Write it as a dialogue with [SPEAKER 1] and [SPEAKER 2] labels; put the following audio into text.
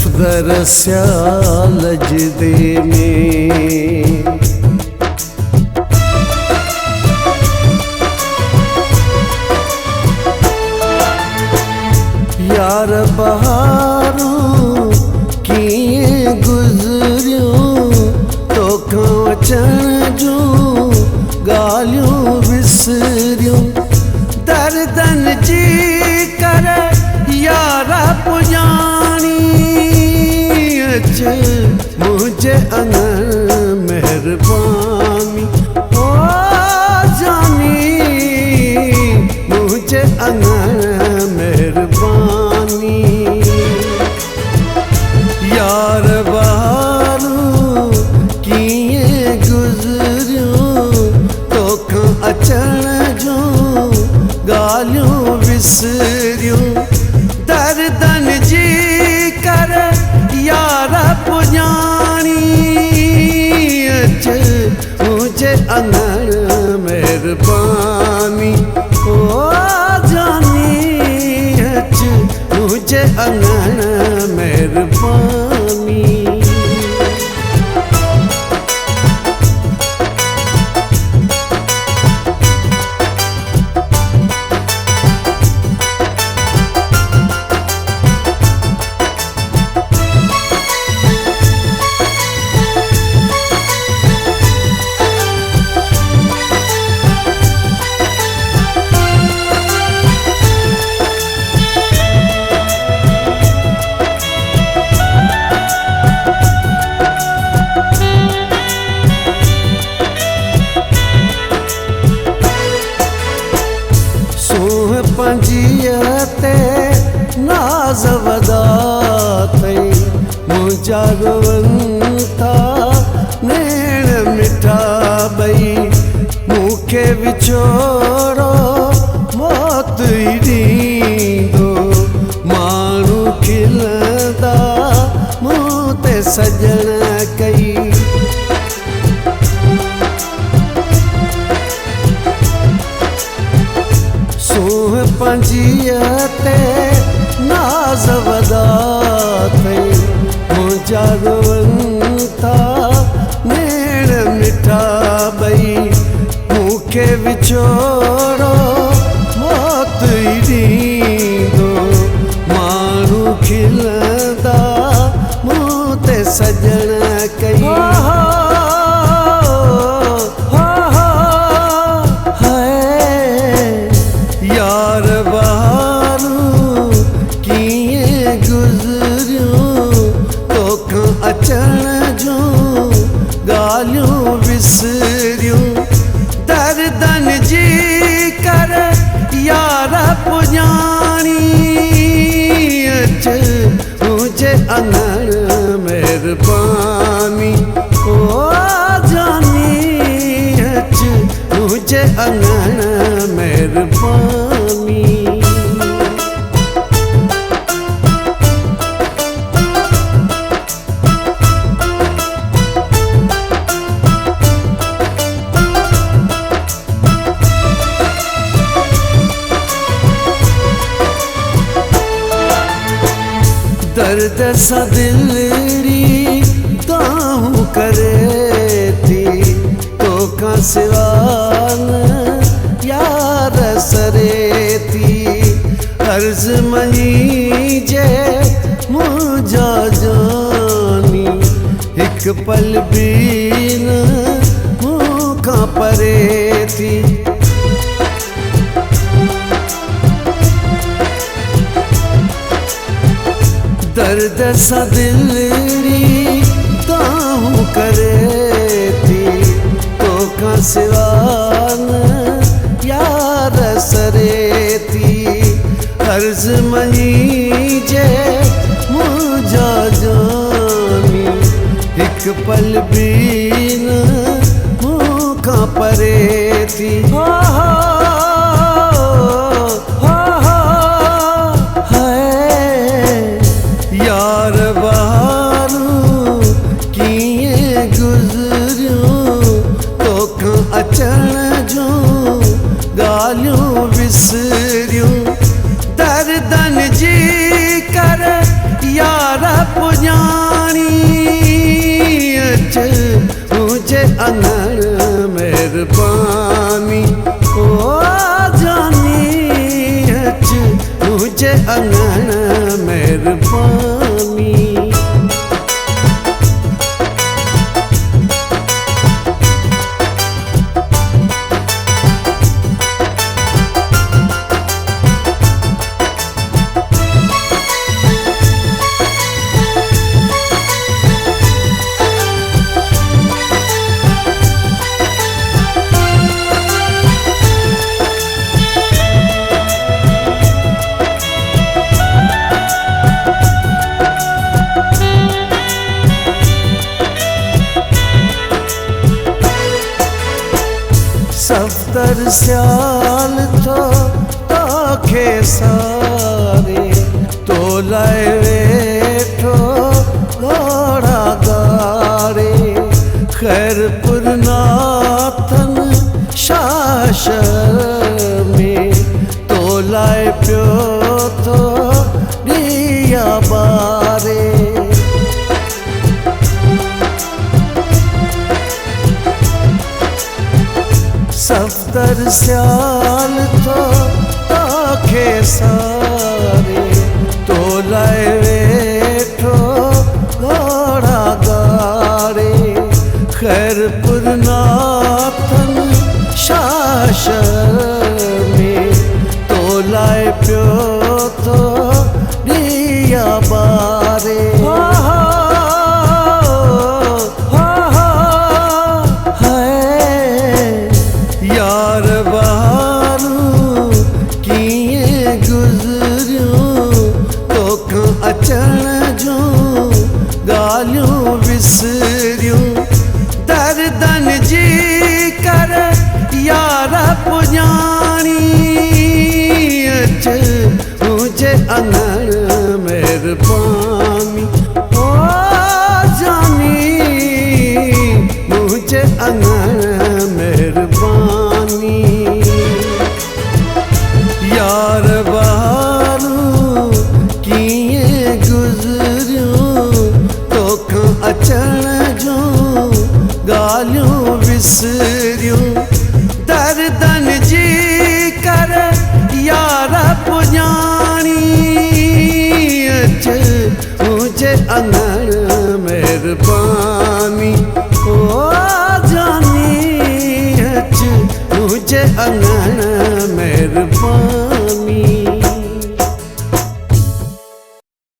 [SPEAKER 1] सफ़दर स्यालज दे में यार बहारू कीअं गुज़रियूं तोखां अचण जूं ॻाल्हियूं विसरियूं दर्दन जी कर यारा पुॼाणी अच मुंहिंजे अङण महिरबानी ओ जानी मुंहिंजे अङण महिरबानी यार बहारू कीअं गुज़रियूं तोखां अचण जूं ॻाल्हियूं विसरियूं दर्दन जी कर यारा पुॼाणी अच मुंहिंजे अङण महिरबानी ओ जानी अच मुंहिंजे अङण महिरबानी पंजीअ ते नाज़ वदा अथई मुंहिंजा रोअनि था नेण मिठा ॿई मूंखे विछोड़ो मौत ई ॾींदो माण्हू खिलंदा मूं ते सजण कई पंजीअ ते नाज़ वदा अथई मुंहिंजा रोअनि था नेण मिठा ॿई मूंखे विछोड़ो मौत ई ॾींदो माण्हू खिलंदा मूं ते सजण कई यार बहारू कीअं गुज़रियूं तोखां अचण जूं ॻाल्हियूं विसरियूं दर्दन जी कर यारा पुॼाणी अच मुंहिंजे अङण महिरबानी ओ जानी अच मुंहिंजे अङण महिरबानी दर्द सां दिलड़ी दाहूं करे थी तोखां सिवा यार सरे थी अर्ज़ मनी जे मुंहिंजा जानी हिकु पल बि न मूंखां परे थी दर्द सां दिलड़ी दाहूं करे थी तोखां सिवा यार सरे थी अर्ज़ मनी जे मुंहिंजा जानी हिकु पल बि न मूंखां परे थी यार बहारू कीअं गुज़रियूं तोखां अचण जूं ॻाल्हियूं विसरियूं दर्दन जी कर यारा पुजाणी अच मुझे अंगण मेहरबानी ओ जानी अच मुझे अंगण मेहरबानी। सफ़्तर सियाल थो तोखे सारे तो लाइ वेठो घोड़ा गारे खैरपुर नाथन शाश में तो लाइ पियो थो ॾिया ॿारे। सफ़्तर सियाल थो तोखे सारे तो लाइ वेठो घोड़ा गारे खैरपुर नाथन शाश में तो लाइ पियो थो ॾिया ॿारे। यार बहारू कीअं गुज़रियूं तोखां अचण जूं ॻाल्हियूं विसरियूं दर्दन जी कर यार पुजाणी अच मुझे अंगण मेहरबानी ओ जानी मुझे अंगण मेहरबानी। यार बहारू कीअं गुज़रियूं तोखां अचण जूं ॻाल्हियूं विसरियूं दर्दन जी कर यार पुजाणी अच मुझे अंगण मेहरबानी ओ जानी अच मुझे अंगण मेहरबानी।